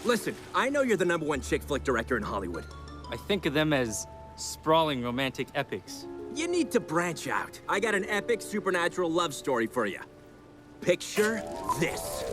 Listen, I know you're the #1 chick flick director in Hollywood. I think of them as sprawling romantic epics. You need to branch out. I got an epic supernatural love story for you. Picture this.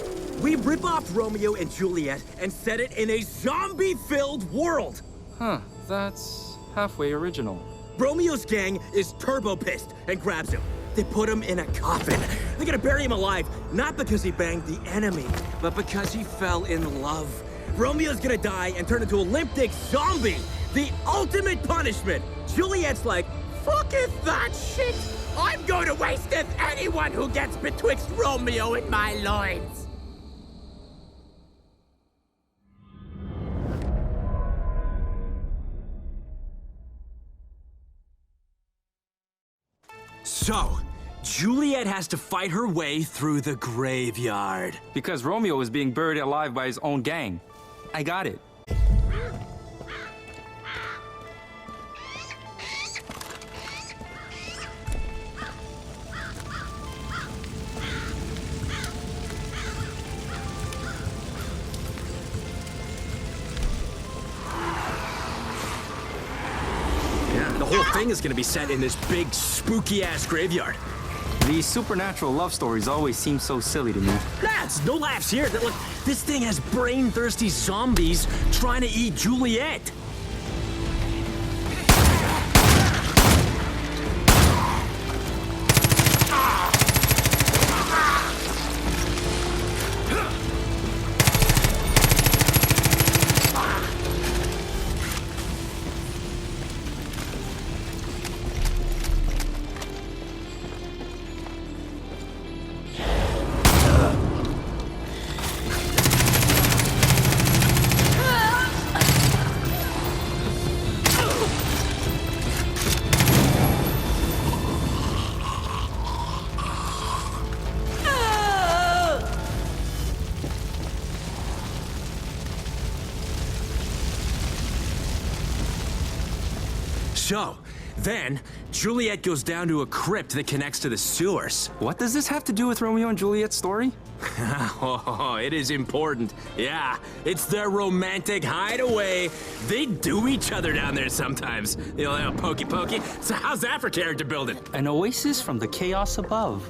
We rip off Romeo and Juliet and set it in a zombie-filled world. Huh, that's halfway original. Romeo's gang is turbo pissed and grabs him. They put him in a coffin. They're gonna bury him alive, not because he banged the enemy, but because he fell in love. Romeo's gonna die and turn into a limp dick zombie. The ultimate punishment. Juliet's like, fucketh that shit. I'm going to wasteth anyone who gets betwixt Romeo and my loins. So, Juliet has to fight her way through the graveyard. Because Romeo is being buried alive by his own gang. I got it. The whole thing is gonna be set in this big, spooky-ass graveyard. These supernatural love stories always seem so silly to me. Lads, no laughs here. Look, this thing has brain-thirsty zombies trying to eat Juliet. So, then, Juliet goes down to a crypt that connects to the sewers. What does this have to do with Romeo and Juliet's story? Oh, it is important. Yeah, it's their romantic hideaway. They do each other down there sometimes. You know, pokey pokey. So how's that for character building? An oasis from the chaos above.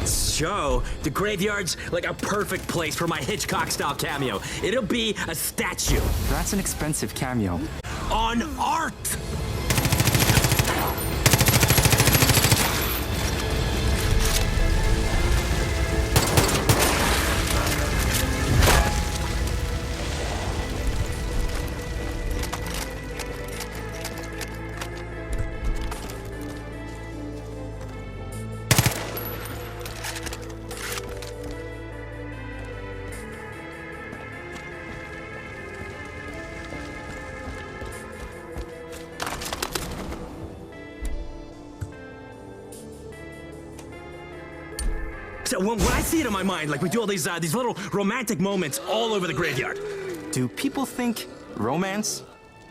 So, the graveyard's like a perfect place for my Hitchcock-style cameo. It'll be a statue. That's an expensive cameo. On art! So when I see it in my mind, like we do all these little romantic moments all over the graveyard. Do people think romance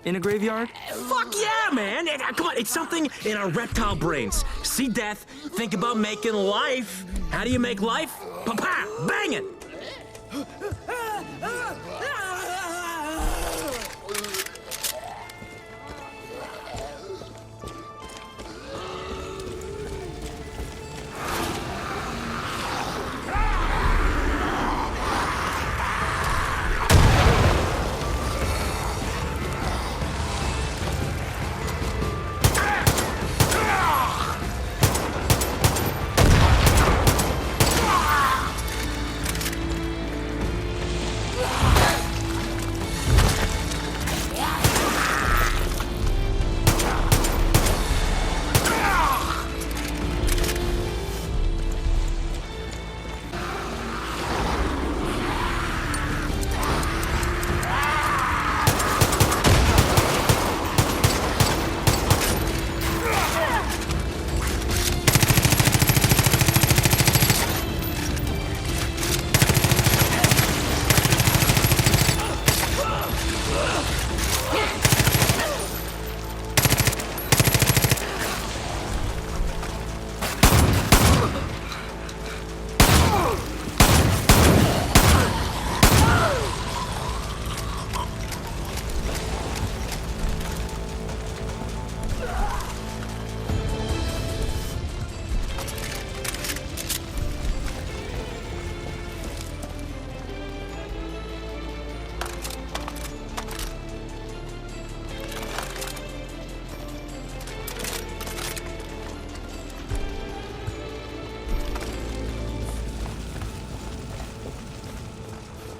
in a graveyard? Fuck yeah, man! Come on, it's something in our reptile brains. See death, think about making life. How do you make life? Pa-pa! Bang it!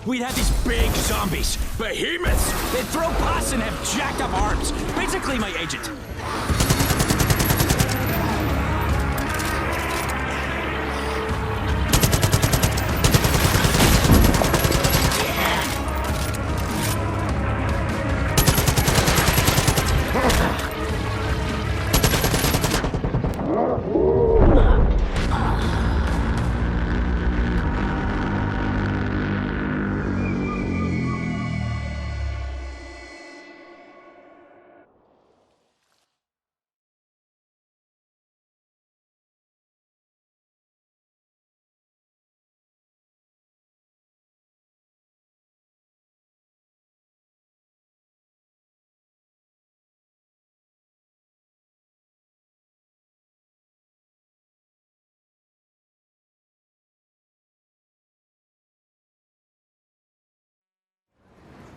We'd have these big zombies, behemoths. They'd throw pus and have jacked up arms. Basically my agent.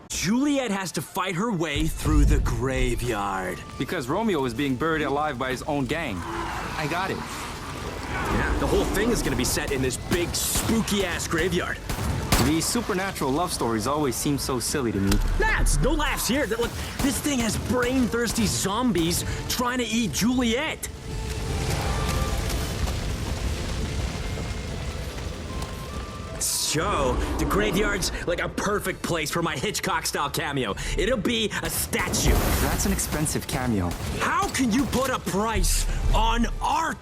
Juliet has to fight her way through the graveyard. Because Romeo is being buried alive by his own gang. I got it. Yeah, the whole thing is gonna be set in this big, spooky-ass graveyard. These supernatural love stories always seem so silly to me. Nah, it's no laughs here. Look, this thing has brain-thirsty zombies trying to eat Juliet. So, the graveyard's like a perfect place for my Hitchcock-style cameo. It'll be a statue. That's an expensive cameo. How can you put a price on art?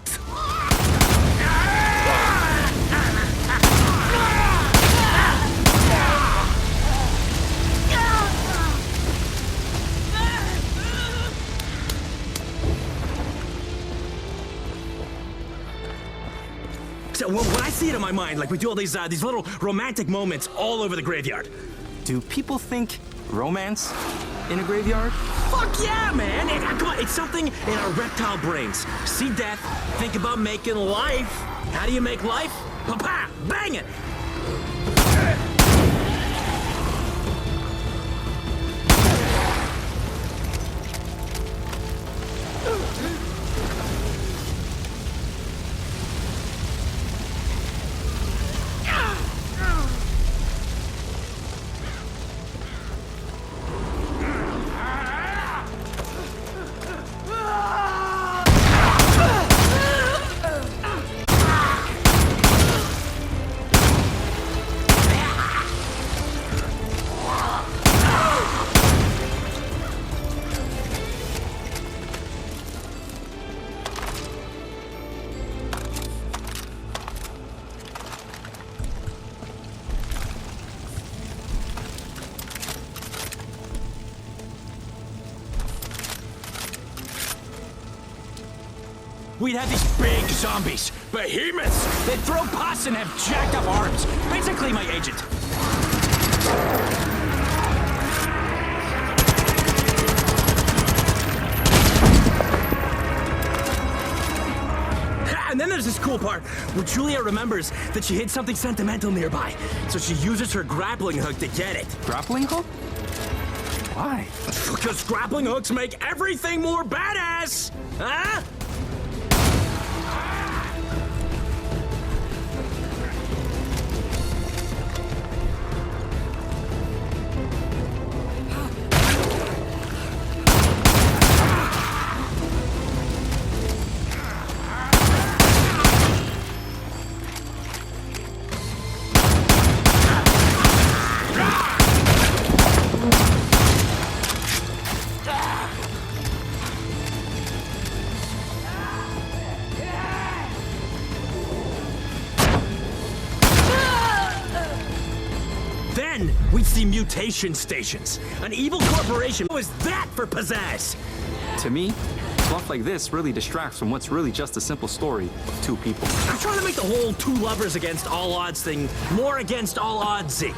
So when I see it in my mind, like we do all these little romantic moments all over the graveyard. Do people think romance in a graveyard? Fuck yeah, man! Come on, it's something in our reptile brains. See death, think about making life. How do you make life? Pa-pa! Bang it! we'd have these big zombies, behemoths. They'd throw pus and have jacked up arms. Basically my agent. And then there's this cool part where Julia remembers that she hid something sentimental nearby. So she uses her grappling hook to get it. Grappling hook? Why? Because grappling hooks make everything more badass! Huh? Then we'd see mutation stations. An evil corporation. What was that for pizzazz? To me, stuff like this really distracts from what's really just a simple story of two people. I'm trying to make the whole two lovers against all odds thing more against all oddsy.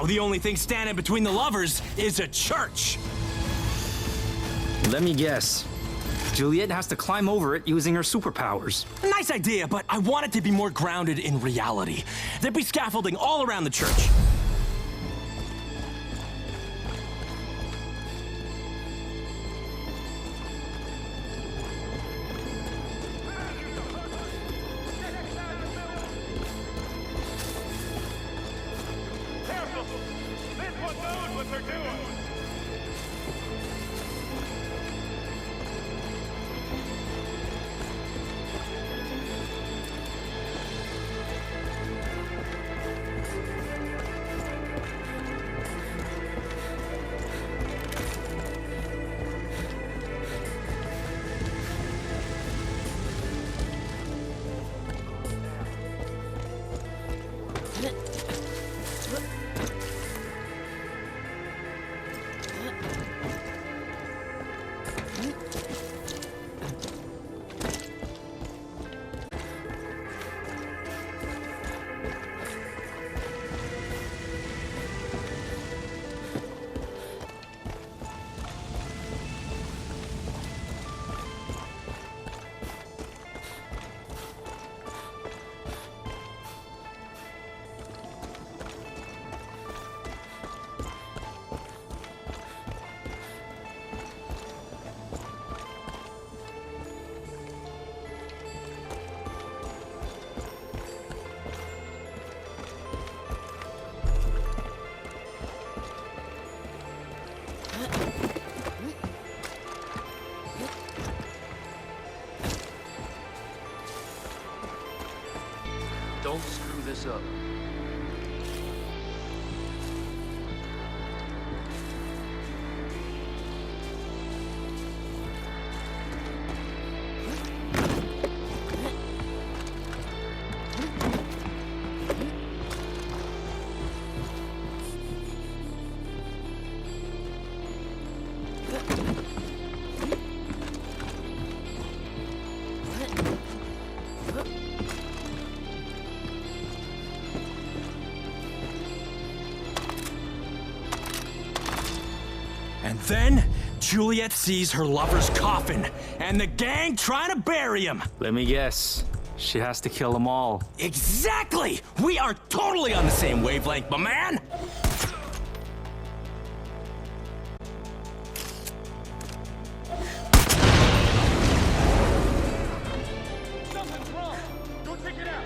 The only thing standing between the lovers is a church. Let me guess. Juliet has to climb over it using her superpowers. Nice idea, but I want it to be more grounded in reality. There'd be scaffolding all around the church. Careful! This one knows what they're doing! Don't screw this up. And then, Juliet sees her lover's coffin, and the gang trying to bury him. Let me guess. She has to kill them all. Exactly! We are totally on the same wavelength, my man! Something's wrong! Go check it out!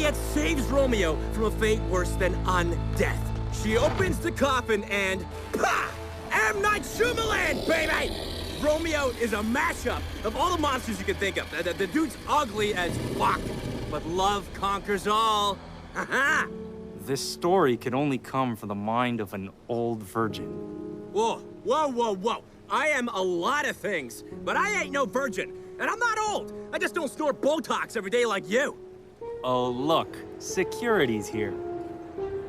Juliet saves Romeo from a fate worse than undeath. She opens the coffin and... PAH! M. Night Shyamalan, baby! Romeo is a mashup of all the monsters you can think of. The dude's ugly as fuck, but love conquers all. Ha-ha! This story could only come from the mind of an old virgin. Whoa, whoa, whoa, whoa. I am a lot of things, but I ain't no virgin. And I'm not old. I just don't snort Botox every day like you. Oh, look. Security's here.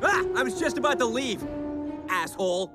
Ah, I was just about to leave, asshole.